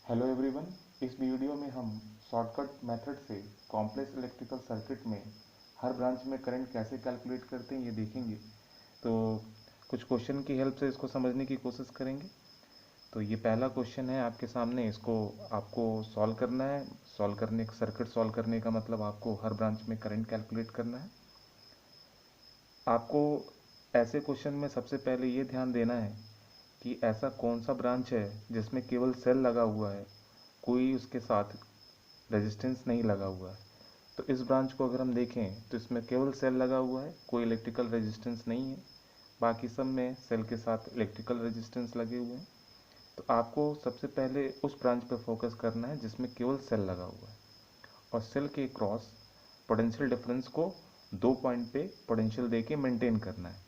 Hello everyone. इस video में हम शॉर्टकट मेथड से कॉम्प्लेक्स इलेक्ट्रिकल सर्किट में हर ब्रांच में करंट कैसे कैलकुलेट करते हैं ये देखेंगे। तो कुछ क्वेश्चन की हेल्प से इसको समझने की कोशिश करेंगे। तो ये पहला क्वेश्चन है आपके सामने, इसको आपको सॉल्व करना है। सॉल्व करने सर्किट सॉल्व करने का मतलब आपको हर ब्रांच में करंट कैलकुलेट करना है। आपको ऐसे क्वेश्चन में सबसे पहले ये ध्यान देना है कि ऐसा कौन सा ब्रांच है जिसमें केवल सेल लगा हुआ है, कोई उसके साथ रेजिस्टेंस नहीं लगा हुआ है। तो इस ब्रांच को अगर हम देखें तो इसमें केवल सेल लगा हुआ है, कोई इलेक्ट्रिकल रेजिस्टेंस नहीं है। बाकी सब में सेल के साथ इलेक्ट्रिकल रेजिस्टेंस लगे हुए हैं। तो आपको सबसे पहले उस ब्रांच पर फोकस करना है जिसमें केवल सेल लगा हुआ है, और सेल के क्रॉस पोटेंशियल डिफरेंस को 2 पॉइंट पे पोटेंशियल दे के मेंटेन करना है।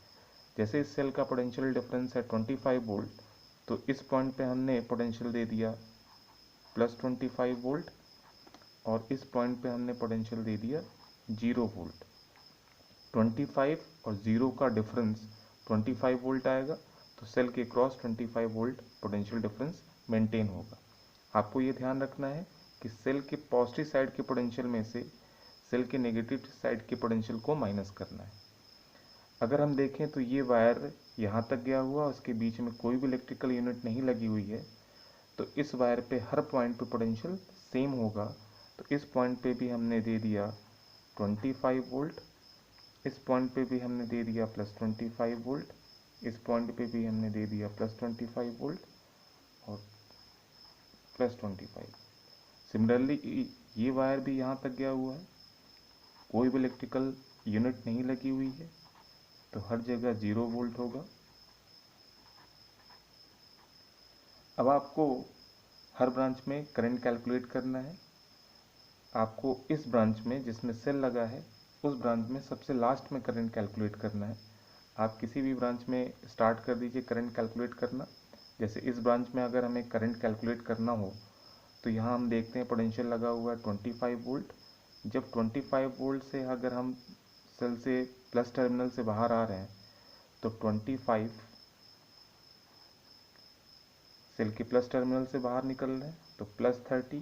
जैसे इस सेल का पोटेंशियल डिफरेंस है 25 वोल्ट, तो इस पॉइंट पे हमने पोटेंशियल दे दिया +25 वोल्ट, और इस पॉइंट पे हमने पोटेंशियल दे दिया 0 वोल्ट। 25 और 0 का डिफरेंस 25 वोल्ट आएगा, तो सेल के cross 25 volt potential difference maintain होगा। आपको ये ध्यान रखना है कि सेल के पॉजिटिव साइड के पोटेंशियल में से सेल के नेगेटिव साइड के पोटेंशियल को माइनस करना है। अगर हम देखें तो ये वायर यहाँ तक गया हुआ, उसके बीच में कोई भी इलेक्ट्रिकल यूनिट नहीं लगी हुई है, तो इस वायर पे हर पॉइंट पे पोटेंशियल सेम होगा। तो इस पॉइंट पे भी हमने दे दिया 25 वोल्ट, इस पॉइंट पे भी हमने दे दिया +25 वोल्ट, इस पॉइंट पे भी हमने दे दिया +25 वोल्ट और +25। सिमिलरली ये वायर भी यहाँ तक गया हुआ है, कोई भी इलेक्ट्रिकल यूनिट नहीं लगी हुई है, तो हर जगह 0 वोल्ट होगा। अब आपको हर ब्रांच में करंट कैलकुलेट करना है। आपको इस ब्रांच में जिसमें सेल लगा है उस ब्रांच में सबसे लास्ट में करंट कैलकुलेट करना है। आप किसी भी ब्रांच में स्टार्ट कर दीजिए करंट कैलकुलेट करना। जैसे इस ब्रांच में अगर हमें करंट कैलकुलेट करना हो तो यहाँ हम देखते हैं पोटेंशियल लगा हुआ है 25 वोल्ट। जब 25 वोल्ट से अगर हम सेल से प्लस टर्मिनल से बाहर आ रहे हैं तो 25 सेल के प्लस टर्मिनल से बाहर निकल रहे हैं तो +30,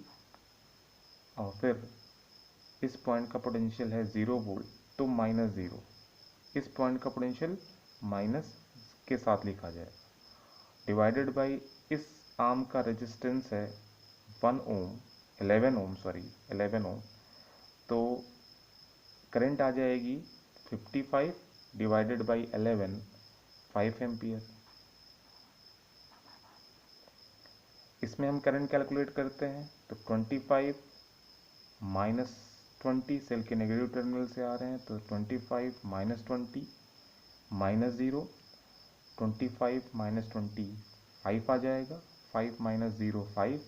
और फिर इस पॉइंट का पोटेंशियल है 0 वोल्ट, तो -0। इस पॉइंट का पोटेंशियल माइनस के साथ लिखा जाएगा, डिवाइडेड बाई इस आर्म का रेजिस्टेंस है 11 ओम। तो करंट आ जाएगी 55 डिवाइडेड बाई 11, 5 एम्पियर। इसमें हम करंट कैलकुलेट करते हैं तो 25 -20, सेल के नेगेटिव टर्मिनल से आ रहे हैं तो 25 -20 -0, 25 -20 5 आ जाएगा, 5 -0 5,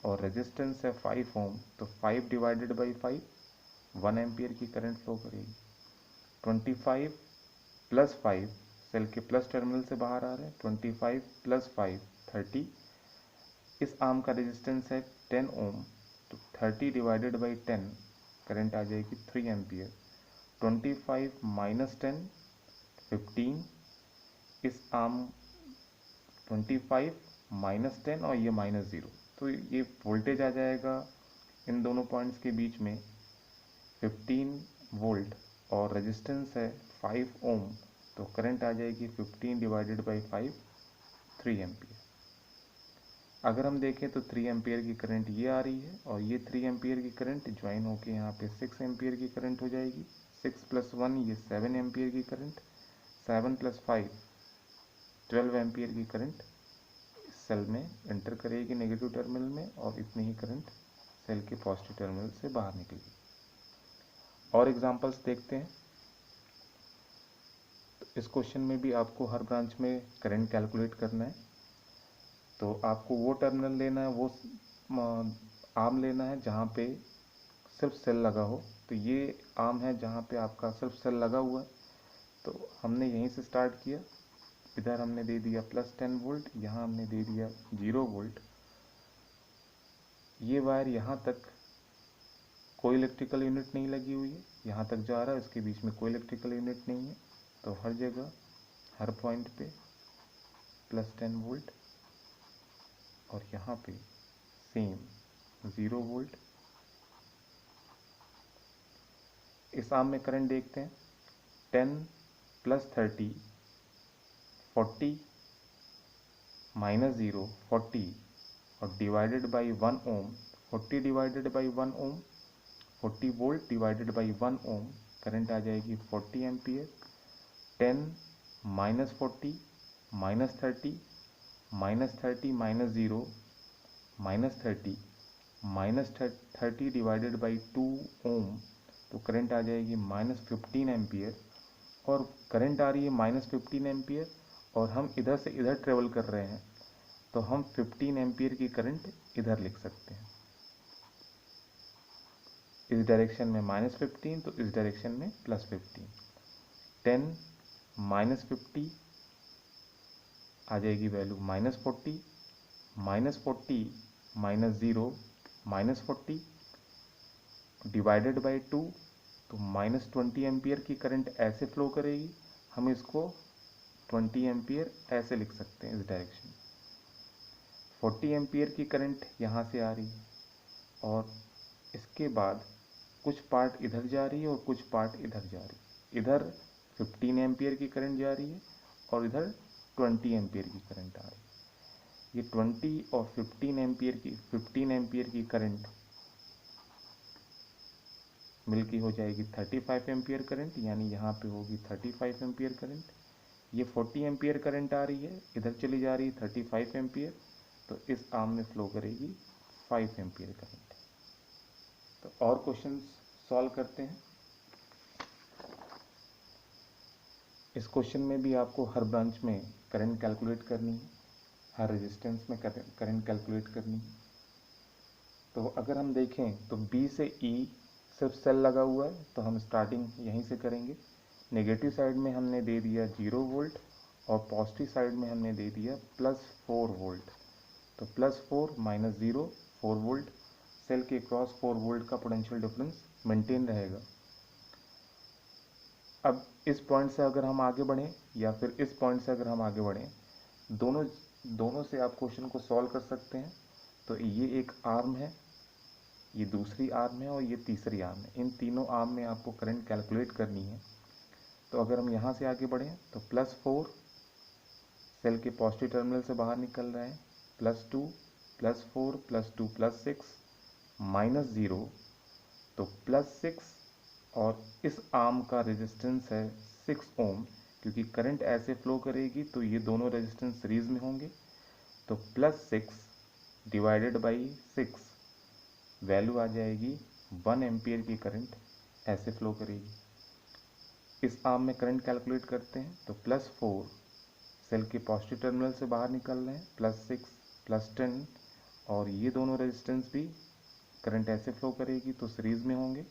और रेजिस्टेंस है 5 ओम, तो 5 डिवाइडेड बाई 5 1 एम्पियर की करंट फ्लो करेगी। 25 + 5, सेल के प्लस टर्मिनल से बाहर आ रहे हैं, 25 + 5 30, इस आर्म का रेजिस्टेंस है 10 ओम, तो 30 डिवाइडेड बाई 10 करंट आ जाएगी 3 एम्पियर। 25 -10 15, इस आर्म 25 -10 और ये -0, तो ये वोल्टेज आ जाएगा इन दोनों पॉइंट्स के बीच में 15 वोल्ट, और रेजिस्टेंस है 5 ओम, तो करंट आ जाएगी 15 डिवाइडेड बाई 5 3 एम्पियर। अगर हम देखें तो 3 एम्पियर की करंट ये आ रही है, और ये 3 एम्पियर की करंट ज्वाइन होकर यहाँ पे 6 एम्पियर की करंट हो जाएगी। 6 + 1 ये 7 एम्पियर की करंट, 7 + 5 12 एम्पियर की करंट सेल में एंटर करेगी नेगेटिव टर्मिनल में, और इतनी ही करंट सेल के पॉजिटिव टर्मिनल से बाहर निकलेगी। और एग्जांपल्स देखते हैं। तो इस क्वेश्चन में भी आपको हर ब्रांच में करंट कैलकुलेट करना है। तो आपको वो टर्मिनल लेना है, वो आर्म लेना है जहाँ पे सिर्फ सेल लगा हो। तो ये आर्म है जहाँ पे आपका सिर्फ सेल लगा हुआ है, तो हमने यहीं से स्टार्ट किया। इधर हमने दे दिया +10 वोल्ट, यहाँ हमने दे दिया 0 वोल्ट। ये वायर यहाँ तक कोई इलेक्ट्रिकल यूनिट नहीं लगी हुई है, यहाँ तक जा रहा है, इसके बीच में कोई इलेक्ट्रिकल यूनिट नहीं है, तो हर जगह हर पॉइंट पे +10 वोल्ट, और यहाँ पे सेम 0 वोल्ट। इस आर्म में करंट देखते हैं, 10 + 30 40 -0 40 और divided by 1 ohm, 40 divided by 1 ohm, 40 volt divided by 1 ohm, current आ जाएगी 40 एम्पियर। 10 -40 -30 -30 -0 -30 -30 डिवाइडेड बाई 2 ओम, तो करंट आ जाएगी -15 एम्पियर। और करंट आ रही है -15 एम्पियर और हम इधर से इधर ट्रेवल कर रहे हैं, तो हम 15 एम्पियर की करंट इधर लिख सकते हैं। इस डायरेक्शन में -15 तो इस डायरेक्शन में +15। 10 -50 आ जाएगी वैल्यू -40 -40 -0 -40 डिवाइडेड बाई 2, तो -20 एम्पियर की करंट ऐसे फ्लो करेगी। हम इसको 20 एम्पियर ऐसे लिख सकते हैं इस डायरेक्शन। 40 एम्पियर की करंट यहाँ से आ रही है और इसके बाद कुछ पार्ट इधर जा रही है और कुछ पार्ट इधर जा रही है। इधर 15 एम्पियर की करंट जा रही है और इधर 20 एम्पियर की करंट आ रही है। ये 20 और 15 एम्पियर की करंट मिलकर हो जाएगी 35 एम्पियर करंट, यानी यहाँ पे होगी 35 एम्पियर करंट। ये 40 एम्पियर करंट आ रही है, इधर चली जा रही है 35 एम्पियर, तो इस आर्म में फ्लो करेगी 5 एम्पियर करंट। तो और क्वेश्चंस सॉल्व करते हैं। इस क्वेश्चन में भी आपको हर ब्रांच में करंट कैलकुलेट करनी है, हर रेजिस्टेंस में करंट कैलकुलेट करनी है। तो अगर हम देखें तो B से E सिर्फ सेल लगा हुआ है, तो हम स्टार्टिंग यहीं से करेंगे। नेगेटिव साइड में हमने दे दिया 0 वोल्ट और पॉजिटिव साइड में हमने दे दिया +4 वोल्ट। तो +4 -0 4 वोल्ट, सेल के क्रॉस 4 वोल्ट का पोटेंशियल डिफरेंस मेंटेन रहेगा। अब इस पॉइंट से अगर हम आगे बढ़ें या फिर इस पॉइंट से अगर हम आगे बढ़ें, दोनों से आप क्वेश्चन को सॉल्व कर सकते हैं। तो ये एक आर्म है, ये दूसरी आर्म है और ये तीसरी आर्म है। इन तीनों आर्म में आपको करंट कैलकुलेट करनी है। तो अगर हम यहाँ से आगे बढ़ें तो +4 सेल के पॉजिटिव टर्मिनल से बाहर निकल रहे हैं, +2 +4 +2 +6 -0, तो +6 और इस आर्म का रेजिस्टेंस है 6 ओम। क्योंकि करंट ऐसे फ्लो करेगी तो ये दोनों रेजिस्टेंस सीरीज में होंगे, तो +6 डिवाइडेड बाई 6 वैल्यू आ जाएगी 1 एम्पियर की करंट ऐसे फ्लो करेगी। इस आर्म में करंट कैलकुलेट करते हैं तो +4 सेल के पॉजिटिव टर्मिनल से बाहर निकल रहे हैं, +6 +10 और ये दोनों रेजिस्टेंस भी करंट ऐसे फ्लो करेगी तो सीरीज में होंगे।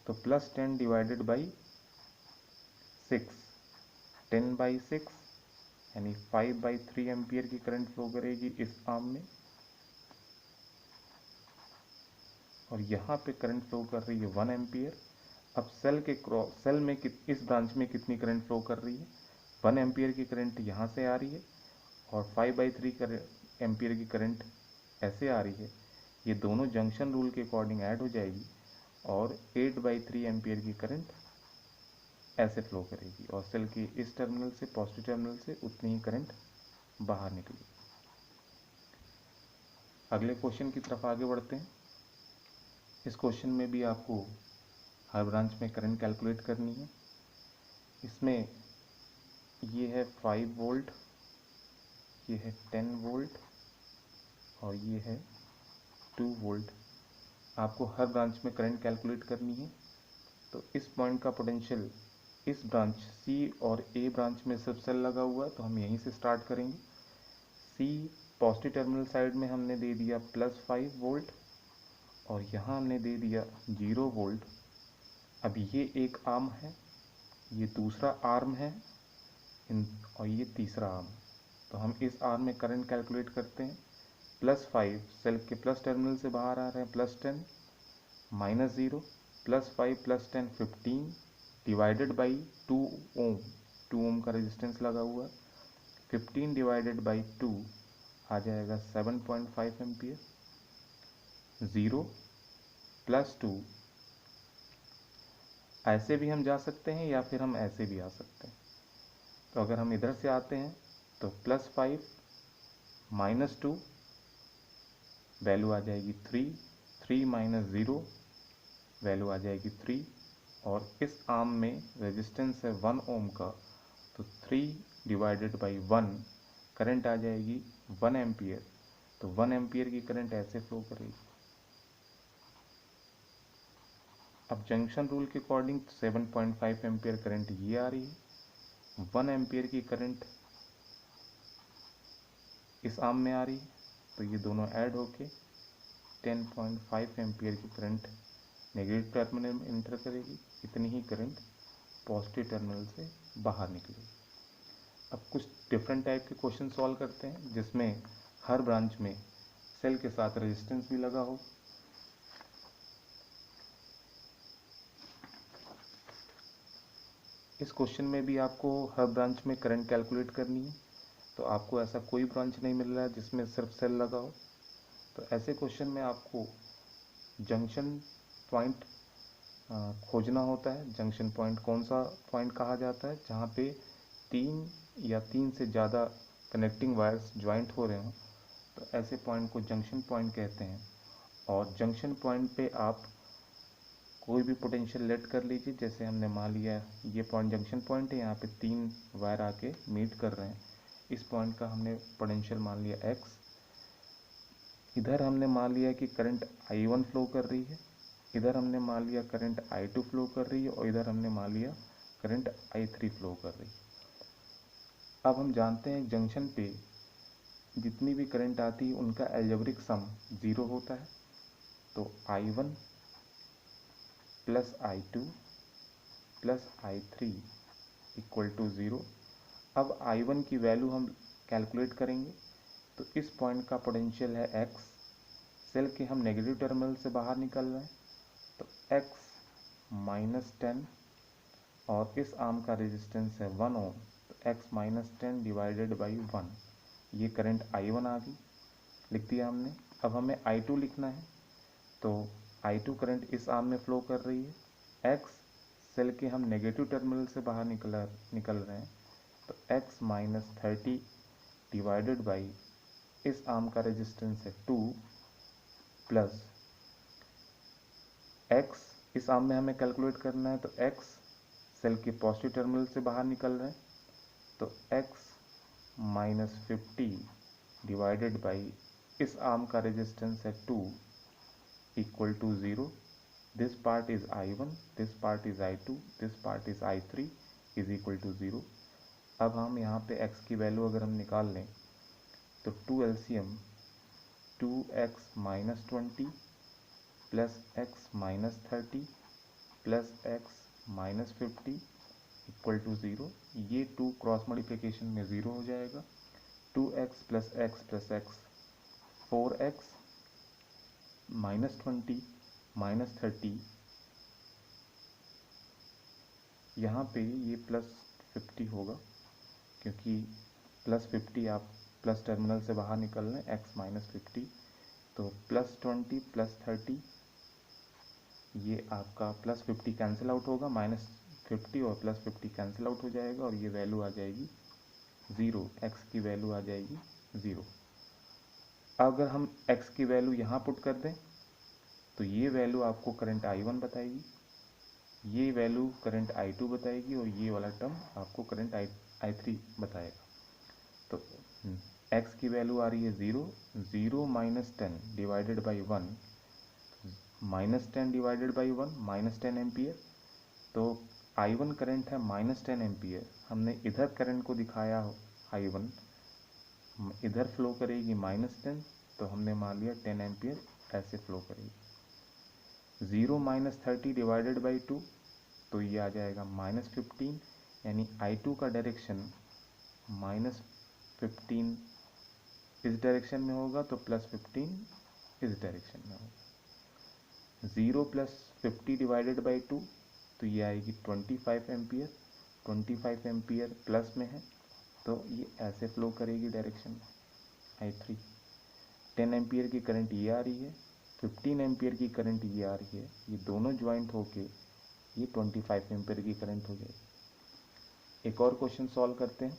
तो +10 डिवाइडेड बाई 6 10/6 यानी 5/3 एम्पियर की करंट फ्लो करेगी इस आर्म में। और यहाँ पे करंट फ्लो कर रही है 1 एम्पियर। अब सेल में इस ब्रांच में कितनी करंट फ्लो कर रही है, 1 एम्पियर की करंट यहाँ से आ रही है और 5/3 एम्पियर की करंट ऐसे आ रही है। ये दोनों जंक्शन रूल के अकॉर्डिंग ऐड हो जाएगी और 8/3 एम्पियर की करंट ऐसे फ्लो करेगी और सेल के इस टर्मिनल से पॉजिटिव टर्मिनल से उतनी ही करंट बाहर निकलेगी। अगले क्वेश्चन की तरफ आगे बढ़ते हैं। इस क्वेश्चन में भी आपको हर ब्रांच में करंट कैलकुलेट करनी है। इसमें ये है 5 वोल्ट, ये है 10 वोल्ट और ये है 2 वोल्ट। आपको हर ब्रांच में करंट कैलकुलेट करनी है। तो इस पॉइंट का पोटेंशियल इस ब्रांच C और A ब्रांच में सिर्फ सेल लगा हुआ है, तो हम यहीं से स्टार्ट करेंगे। C पॉजिटिव टर्मिनल साइड में हमने दे दिया +5 वोल्ट और यहाँ हमने दे दिया 0 वोल्ट। अब ये एक आर्म है, ये दूसरा आर्म है और ये तीसरा आर्म। तो हम इस आर्म में करंट कैलकुलेट करते हैं। +5 सेल के प्लस टर्मिनल से बाहर आ रहे हैं, +10 -0 +5 +10 15 डिवाइडेड बाई 2 ओम, 2 ओम का रेजिस्टेंस लगा हुआ है। 15 डिवाइडेड बाई 2 आ जाएगा 7.5 एम्पियर। 0 +2, ऐसे भी हम जा सकते हैं या फिर हम ऐसे भी आ सकते हैं। तो अगर हम इधर से आते हैं तो +5 -2, वैल्यू आ जाएगी 3, 3 - 0, वैल्यू आ जाएगी 3, और इस आर्म में रेजिस्टेंस है 1 ओम का, तो 3/1 करंट आ जाएगी 1 एम्पियर। तो 1 एम्पियर की करंट ऐसे फ्लो करेगी। अब जंक्शन रूल के अकॉर्डिंग 7.5 एम्पियर करंट ये आ रही है, 1 एम्पियर की करंट इस आर्म में आ रही है, तो ये दोनों ऐड होके 10.5 एम्पियर की करंट नेगेटिव टर्मिनल में इंटर करेगी। इतनी ही करंट पॉजिटिव टर्मिनल से बाहर निकलेगी। अब कुछ डिफरेंट टाइप के क्वेश्चन सॉल्व करते हैं जिसमें हर ब्रांच में सेल के साथ रेजिस्टेंस भी लगा हो। इस क्वेश्चन में भी आपको हर ब्रांच में करंट कैलकुलेट करनी है, तो आपको ऐसा कोई ब्रांच नहीं मिल रहा है जिसमें सिर्फ सेल लगा हो। तो ऐसे क्वेश्चन में आपको जंक्शन पॉइंट खोजना होता है। जंक्शन पॉइंट कौन सा पॉइंट कहा जाता है? जहाँ पे 3 या 3 से ज़्यादा कनेक्टिंग वायर्स ज्वाइंट हो रहे हों, तो ऐसे पॉइंट को जंक्शन पॉइंट कहते हैं। और जंक्शन पॉइंट पे आप कोई भी पोटेंशियल लेट कर लीजिए। जैसे हमने मान लिया ये पॉइंट जंक्शन पॉइंट है, यहाँ पे 3 वायर आके मीट कर रहे हैं। इस पॉइंट का हमने पोटेंशियल मान लिया x। इधर हमने मान लिया कि करंट I1 फ्लो कर रही है, इधर हमने मान लिया करंट I2 फ्लो कर रही है, और इधर हमने मान लिया करंट I3 फ्लो कर रही है। अब हम जानते हैं जंक्शन पे जितनी भी करंट आती है उनका एल्जेब्रिक सम 0 होता है। तो I1 + I2 + I3 = 0। अब I1 की वैल्यू हम कैलकुलेट करेंगे। तो इस पॉइंट का पोटेंशियल है x, सेल के हम नेगेटिव टर्मिनल से बाहर निकल रहे हैं, तो x -10, और इस आर्म का रेजिस्टेंस है 1 ओम, तो x -10 / 1, ये करंट I1 आ गई, लिख दिया हमने। अब हमें I2 लिखना है, तो I2 करंट इस आर्म में फ्लो कर रही है, x सेल के हम नेगेटिव टर्मिनल से बाहर निकल रहे हैं, तो x -30 / इस आर्म का रेजिस्टेंस है 2, प्लस x इस आर्म में हमें कैलकुलेट करना है, तो x सेल के पॉजिटिव टर्मिनल से बाहर निकल रहे हैं, तो x -50 / इस आर्म का रेजिस्टेंस है 2 = 0। This part is I1, this part is I2, this part is I3 = 0। अब हम यहाँ पे x की वैल्यू अगर हम निकाल लें, तो 2 LCM 2x - 20 + x - 30 + x - 50 = 0। ये 2 क्रॉस मल्टीप्लिकेशन में 0 हो जाएगा। 2x + x + x 4x -20 - 30, यहाँ पे ये +50 होगा क्योंकि +50 आप प्लस टर्मिनल से बाहर निकल रहे हैं, x - 50, तो +20 + 30, ये आपका +50 कैंसिल आउट होगा, -50 और +50 कैंसिल आउट हो जाएगा, और ये वैल्यू आ जाएगी 0, x की वैल्यू आ जाएगी 0। अगर हम x की वैल्यू यहाँ पुट कर दें, तो ये वैल्यू आपको करंट I1 बताएगी, ये वैल्यू करंट I2 बताएगी, और ये वाला टर्म आपको करंट I3 बताएगा। तो x की वैल्यू आ रही है 0, 0 - 10 / 1, -10 / 1 -10 एम्पियर। तो I1 करंट है -10 एम्पियर, हमने इधर करंट को दिखाया I1, इधर फ्लो करेगी -10, तो हमने मान लिया 10 एम्पियर ऐसे फ्लो करेगी। 0 - 30 / 2, तो ये आ जाएगा -15, यानी I2 का डायरेक्शन -15 इस डायरेक्शन में होगा, तो +15 इस डायरेक्शन में होगा। 0 + 50 / 2, तो ये आएगी 25 एम्पियर, 25 एम्पियर प्लस में है, तो ये ऐसे फ्लो करेगी डायरेक्शन में I3। 10 एम्पियर की करंट ये आ रही है, 15 एम्पियर की करंट ये आ रही है, ये दोनों ज्वाइंट होके ये 25 एम्पियर की करंट हो जाएगी। एक और क्वेश्चन सॉल्व करते हैं।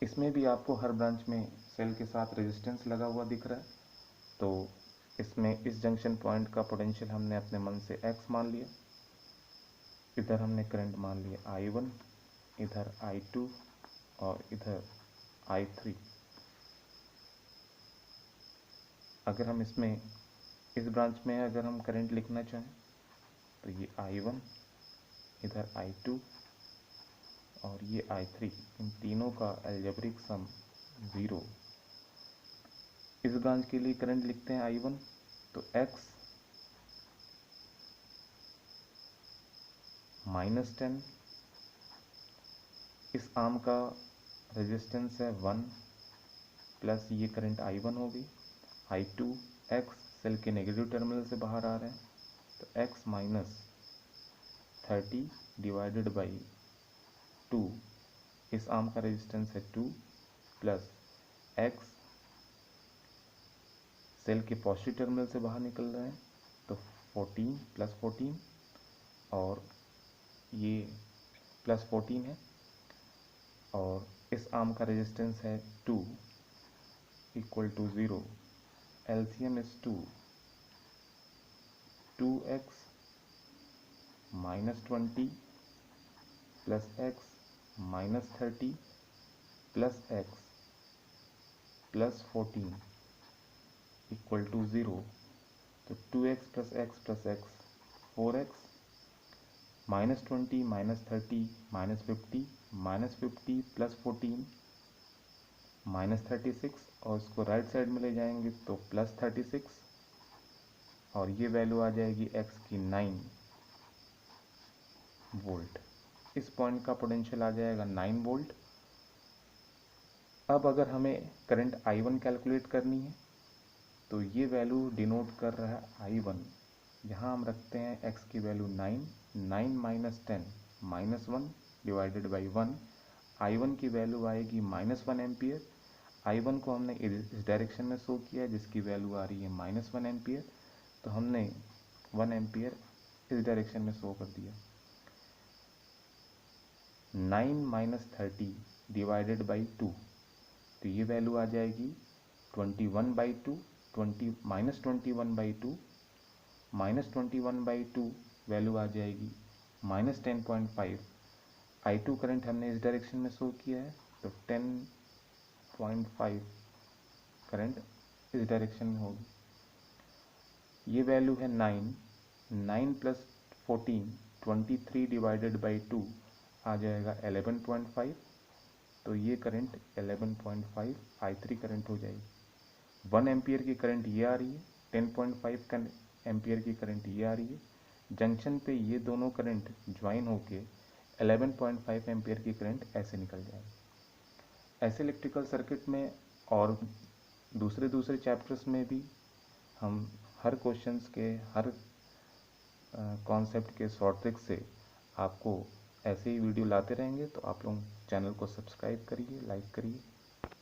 इसमें भी आपको हर ब्रांच में सेल के साथ रेजिस्टेंस लगा हुआ दिख रहा है। तो इसमें इस जंक्शन पॉइंट का पोटेंशियल हमने अपने मन से x मान लिया, इधर हमने करंट मान लिया I1, इधर I2 और इधर I3। अगर हम इसमें इस ब्रांच में अगर हम करंट लिखना चाहें तो ये I1, इधर I2 और ये I3, इन तीनों का अलजेब्रिक सम 0। इस ब्रांच के लिए करंट लिखते हैं I1, तो x -10, इस आर्म का रेजिस्टेंस है 1 प्लस ये करंट I1 हो गई। I2 x सेल के नेगेटिव टर्मिनल से बाहर आ रहे हैं, तो x -30 डिवाइडेड बाई 2, इस आर्म का रेजिस्टेंस है 2 प्लस x सेल के पॉजिटिव टर्मिनल से बाहर निकल रहे हैं, तो 14 प्लस 14 और ये प्लस 14 है, और इस आर्म का रेजिस्टेंस है 2 equal to 0। LCM is 2x -20 plus x -30 plus x plus 14 equal to 0। तो 2x plus x plus x 4x, -20 -30 -50 -50 plus 14 -36, और इसको राइट साइड में ले जाएंगे तो प्लस 36, और ये वैल्यू आ जाएगी x की 9 वोल्ट। इस पॉइंट का पोटेंशियल आ जाएगा 9 वोल्ट। अब अगर हमें करंट I1 कैलकुलेट करनी है तो ये वैल्यू डिनोट कर रहा है I1। यहाँ हम रखते हैं x की value 9, 9 minus 10 -1 divided by 1। I1 की वैल्यू आएगी -1 एम्पियर। I1 को हमने इस डायरेक्शन में शो किया जिसकी वैल्यू आ रही है -1 एम्पियर, तो हमने 1 एम्पियर इस डायरेक्शन में शो कर दिया। 9 माइनस 30 डिवाइडेड बाई 2, तो ये वैल्यू आ जाएगी 21/2, -21/2, -21/2 वैल्यू आ जाएगी -10.5। I2 करंट हमने इस डायरेक्शन में शो किया है, तो 10.5 करंट इस डायरेक्शन में होगी। ये वैल्यू है 9 प्लस 14 23 डिवाइडेड बाई 2 आ जाएगा 11.5, तो ये करंट 11.5 I3 करंट हो जाएगी। 1 एम्पियर की करंट ये आ रही है, 10.5 एम्पियर की करंट ये आ रही है। जंक्शन पे ये दोनों करंट ज्वाइन होके 11.5 एम्पियर की करंट ऐसे निकल जाएगी। ऐसे इलेक्ट्रिकल सर्किट में और दूसरे चैप्टर्स में भी हम हर क्वेश्चंस के हर कॉन्सेप्ट के शॉर्ट ट्रिक से आपको ऐसे ही वीडियो लाते रहेंगे। तो आप लोग चैनल को सब्सक्राइब करिए, लाइक करिए।